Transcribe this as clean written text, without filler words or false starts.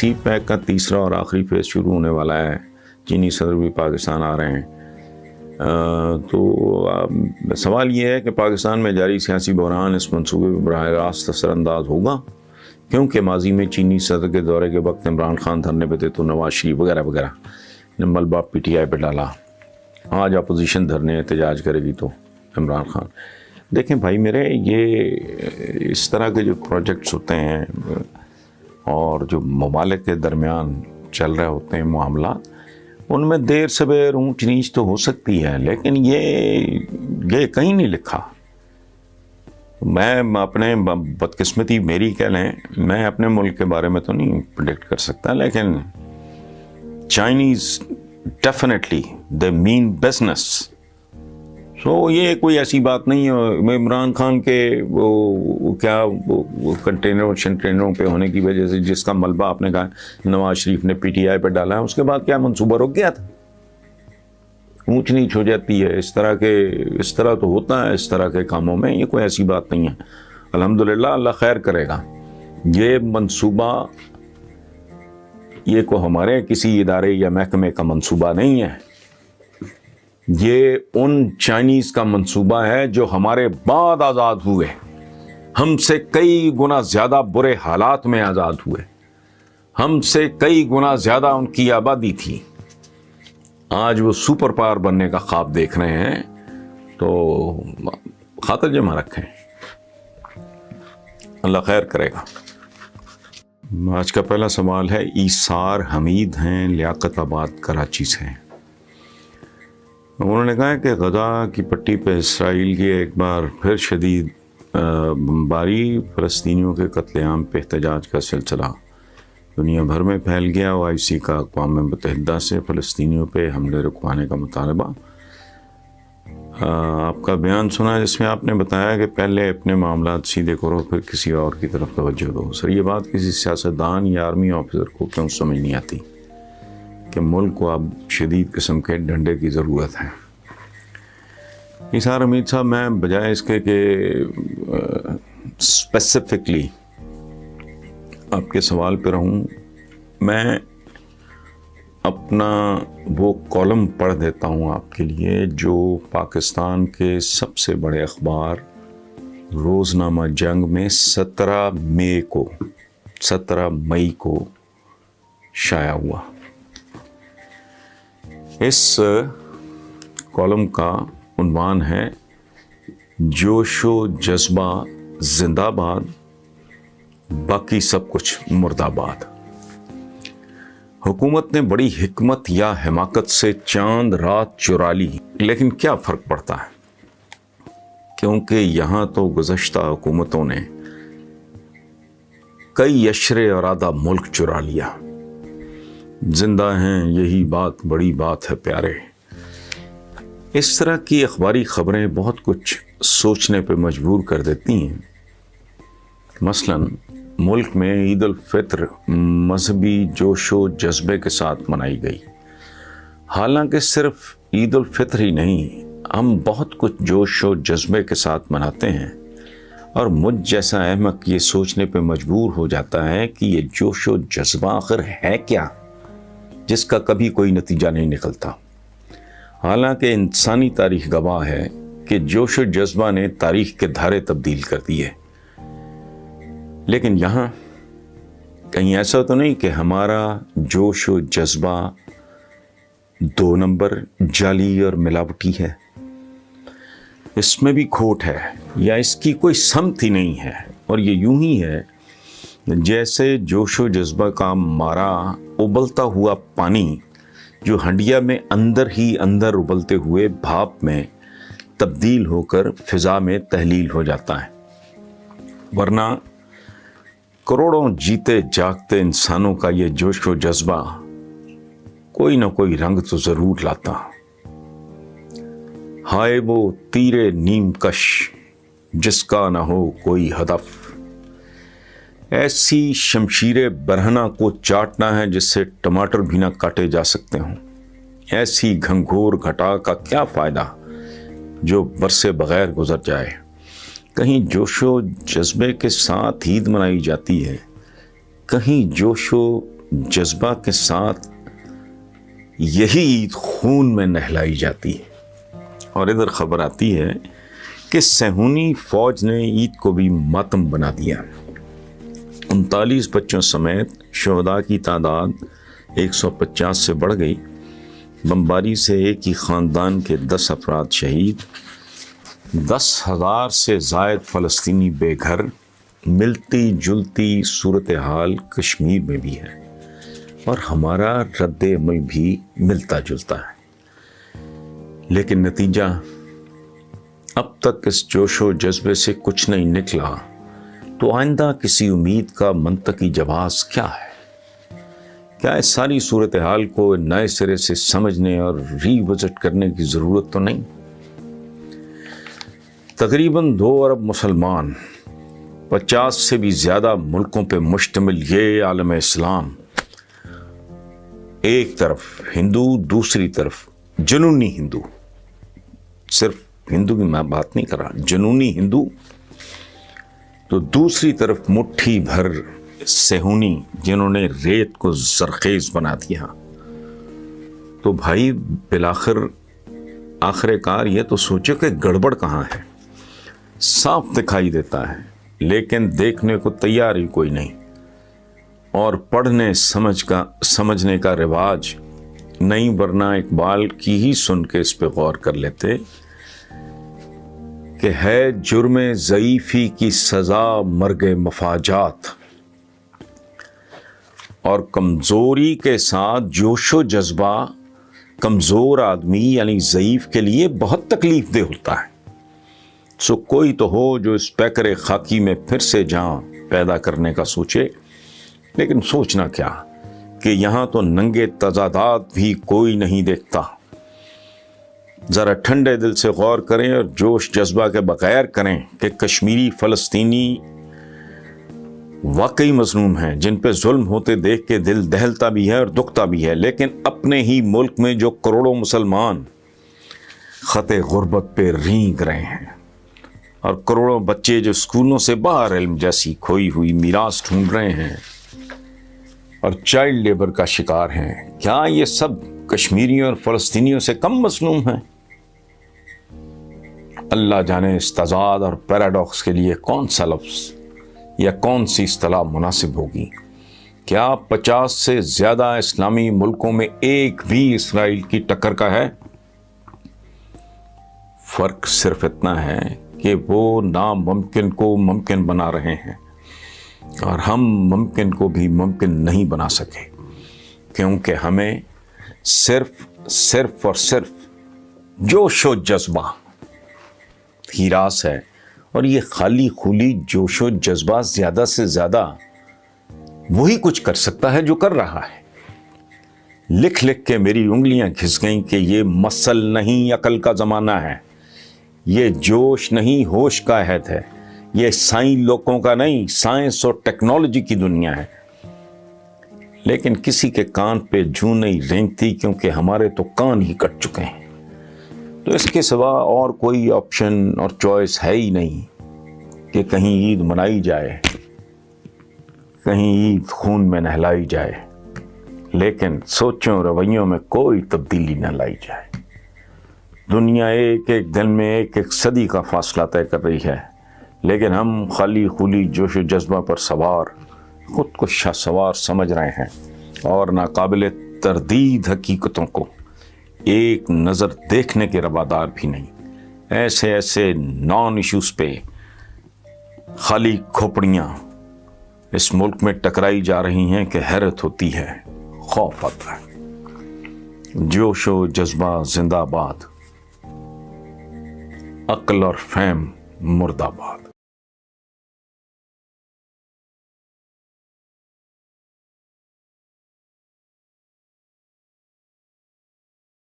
सी pack का तीसरा और आखिरी फेज शुरू होने वाला है। चीनी सदर भी पाकिस्तान आ रहे हैं। तो सवाल ये है कि पाकिस्तान में जारी सियासी बहरान इस मंसूबे पर बराह रास्त असरअंदाज होगा, क्योंकि माजी में चीनी सदर के दौरे के वक्त इमरान खान धरने पे थे तो नवाज शरीफ वगैरह वगैरह ने मलबा PTI पे डाला। आज अपोजिशन धरने एहतजाज करेगी तो इमरान खान। देखें भाई मेरे, ये इस तरह के जो प्रोजेक्ट्स होते हैं और जो ममालिक के दरमियान चल रहे होते हैं मामला, उनमें देर सवेर ऊंच नीच तो हो सकती है, लेकिन ये कहीं नहीं लिखा। मैं अपने बदकिस्मती मेरी कह लें, मैं अपने मुल्क के बारे में तो नहीं प्रेडिक्ट कर सकता, लेकिन Chinese definitely they mean business. So ये कोई ऐसी बात नहीं है इमरान खान के वो कंटेनरों पे होने की वजह से जिसका मलबा आपने कहा नवाज शरीफ ने PTI पे डाला है, उसके बाद क्या मंसूबा रुक गया था? ऊंच नीच हो जाती है इस तरह तो होता है इस तरह के कामों में, ये कोई ऐसी बात नहीं है। अल्हम्दुलिल्लाह, अल्लाह खैर करेगा। ये मंसूबा ये को हमारे किसी इदारे या महकमे का मंसूबा नहीं है, ये उन चाइनीज़ का मंसूबा है जो हमारे बाद आज़ाद हुए, हमसे कई गुना ज़्यादा बुरे हालात में आज़ाद हुए, हमसे कई गुना ज़्यादा उनकी आबादी थी। आज वो सुपर पावर बनने का ख्वाब देख रहे हैं, तो खातिर जमा रखें, अल्लाह खैर करेगा। आज का पहला सवाल है, ईसार हमीद हैं, लियाकताबाद कराची से। उन्होंने कहा कि गजा की पट्टी पर इसराइल की एक बार फिर शदीद बमबारी, फ़लस्तीनियों के कत्लेआम पे एहतजाज का सिलसिला दुनिया भर में फैल गया। OIC का अक़वाम मुत्तहिदा से फ़लस्तीनियों पे हमले रुकवाने का मुतालबा। आपका बयान सुना जिसमें आपने बताया कि पहले अपने मामला सीधे करो फिर किसी और की तरफ तवज्जो दो। सर, ये बात किसी सियासतदान या आर्मी ऑफिसर को क्यों समझ नहीं आती कि मुल्क को अब शदीद किस्म के डंडे की ज़रूरत है? ईसार हमीद साहब, मैं बजाय इसके कि स्पेसिफिकली आपके सवाल पर रहूं, मैं अपना वो कॉलम पढ़ देता हूं आपके लिए जो पाकिस्तान के सबसे बड़े अखबार रोज़नामा जंग में 17 मई को शाया हुआ। इस कॉलम का उन्वान है, जोशो जज्बा जिंदाबाद, बाकी सब कुछ मुर्दाबाद। हुकूमत ने बड़ी हिकमत या हिमाकत से चांद रात चुरा ली, लेकिन क्या फ़र्क पड़ता है, क्योंकि यहाँ तो गुज़श्ता हुकूमतों ने कई अशरे और आधा मुल्क चुरा लिया। जिंदा हैं, यही बात बड़ी बात है प्यारे। इस तरह की अखबारी ख़बरें बहुत कुछ सोचने पे मजबूर कर देती हैं। मसलन मुल्क में ईद उल फित्र मजहबी जोशो जज्बे के साथ मनाई गई। हालांकि सिर्फ ईद उल फित्र ही नहीं, हम बहुत कुछ जोशो जज्बे के साथ मनाते हैं, और मुझ जैसा अहमक ये सोचने पे मजबूर हो जाता है कि ये जोशो जज्बा आखिर है क्या, जिसका कभी कोई नतीजा नहीं निकलता। हालांकि इंसानी तारीख गवाह है कि जोशो जज्बा ने तारीख के धारे तब्दील कर दिए। लेकिन यहाँ कहीं ऐसा तो नहीं कि हमारा जोश व जज्बा 2 नंबर जाली और मिलावटी है, इसमें भी खोट है या इसकी कोई समत ही नहीं है। और ये यूं ही है जैसे जोश व जज्बा का मारा उबलता हुआ पानी जो हंडिया में अंदर ही अंदर उबलते हुए भाप में तब्दील होकर फिजा में तहलील हो जाता है, वरना करोड़ों जीते जागते इंसानों का ये जोश व जज्बा कोई ना कोई रंग तो जरूर लाता। हाय वो तीरे नीम कश जिसका ना हो कोई हदफ, ऐसी शमशीरे बरहना को चाटना है जिससे टमाटर भी ना काटे जा सकते हों। ऐसी घंघोर घटा का क्या फायदा जो बरसे बगैर गुजर जाए। कहीं जोशो जज्बे के साथ ईद मनाई जाती है, कहीं जोशो جذبہ کے ساتھ یہی عید خون میں نہلائی جاتی ہے۔ اور ادھر خبر آتی ہے کہ صہیونی فوج نے عید کو بھی ماتم بنا دیا۔ 39 بچوں سمیت شہداء کی تعداد 150 سے بڑھ گئی۔ بمباری سے ایک ہی خاندان کے 10 افراد شہید، 10,000 سے زائد فلسطینی بے گھر۔ ملتی جلتی صورتحال کشمیر میں بھی ہے اور ہمارا رد عمل بھی ملتا جلتا ہے، لیکن نتیجہ اب تک اس جوش و جذبے سے کچھ نہیں نکلا، تو آئندہ کسی امید کا منطقی جواز کیا ہے؟ کیا اس ساری صورتحال کو نئے سرے سے سمجھنے اور ری وزٹ کرنے کی ضرورت تو نہیں؟ تقریباً 2 ارب مسلمان، 50 سے بھی زیادہ ملکوں پہ مشتمل یہ عالم اسلام، ایک طرف ہندو، دوسری طرف جنونی ہندو، صرف ہندو کی میں بات نہیں کر رہا، جنونی ہندو، تو دوسری طرف مٹھی بھر صہیونی جنہوں نے ریت کو زرخیز بنا دیا۔ تو بھائی بالآخر آخر کار یہ تو سوچو کہ گڑبڑ کہاں ہے؟ صاف دکھائی دیتا ہے لیکن دیکھنے کو تیار ہی کوئی نہیں، اور پڑھنے سمجھنے کا رواج نہیں، ورنہ اقبال کی ہی سن کے اس پہ غور کر لیتے کہ ہے جرم ضعیفی کی سزا مرگ مفاجات، اور کمزوری کے ساتھ جوش و جذبہ کمزور آدمی یعنی ضعیف کے لیے بہت تکلیف دہ ہوتا ہے۔ سو کوئی تو ہو جو اس پیکر خاکی میں پھر سے جان پیدا کرنے کا سوچے، لیکن سوچنا کیا کہ یہاں تو ننگے تضادات بھی کوئی نہیں دیکھتا۔ ذرا ٹھنڈے دل سے غور کریں اور جوش جذبہ کے بغیر کریں کہ کشمیری فلسطینی واقعی مظلوم ہیں، جن پہ ظلم ہوتے دیکھ کے دل دہلتا بھی ہے اور دکھتا بھی ہے، لیکن اپنے ہی ملک میں جو کروڑوں مسلمان خط غربت پہ رینگ رہے ہیں، اور کروڑوں بچے جو اسکولوں سے باہر علم جیسی کھوئی ہوئی میراث ڈھونڈ رہے ہیں اور چائلڈ لیبر کا شکار ہیں، کیا یہ سب کشمیریوں اور فلسطینیوں سے کم مظلوم ہیں؟ اللہ جانے اس تضاد اور پیراڈاکس کے لیے کون سا لفظ یا کون سی اصطلاح مناسب ہوگی۔ کیا 50 سے زیادہ اسلامی ملکوں میں ایک بھی اسرائیل کی ٹکر کا ہے؟ فرق صرف اتنا ہے کہ وہ ناممکن کو ممکن بنا رہے ہیں اور ہم ممکن کو بھی ممکن نہیں بنا سکے، کیونکہ ہمیں صرف اور صرف جوش و جذبہ ہی راس ہے، اور یہ خالی خولی جوش و جذبہ زیادہ سے زیادہ وہی کچھ کر سکتا ہے جو کر رہا ہے۔ لکھ لکھ کے میری انگلیاں گھس گئیں کہ یہ مسل نہیں عقل کا زمانہ ہے، یہ جوش نہیں ہوش کا عہد ہے، یہ سائیں لوگوں کا نہیں سائنس اور ٹیکنالوجی کی دنیا ہے۔ لیکن کسی کے کان پہ جوں نہیں رینگتی، کیونکہ ہمارے تو کان ہی کٹ چکے ہیں، تو اس کے سوا اور کوئی آپشن اور چوائس ہے ہی نہیں کہ کہیں عید منائی جائے، کہیں عید خون میں نہلائی جائے، لیکن سوچوں رویوں میں کوئی تبدیلی نہ لائی جائے۔ دنیا ایک ایک دن میں ایک ایک صدی کا فاصلہ طے کر رہی ہے، لیکن ہم خالی خولی جوش و جذبہ پر سوار خود کو شاہ سوار سمجھ رہے ہیں، اور ناقابل تردید حقیقتوں کو ایک نظر دیکھنے کے روادار بھی نہیں۔ ایسے نان ایشوز پہ خالی کھوپڑیاں اس ملک میں ٹکرائی جا رہی ہیں کہ حیرت ہوتی ہے، خوف آتا ہے۔ جوش و جذبہ زندہ باد، عقل اور فہم مردہ باد۔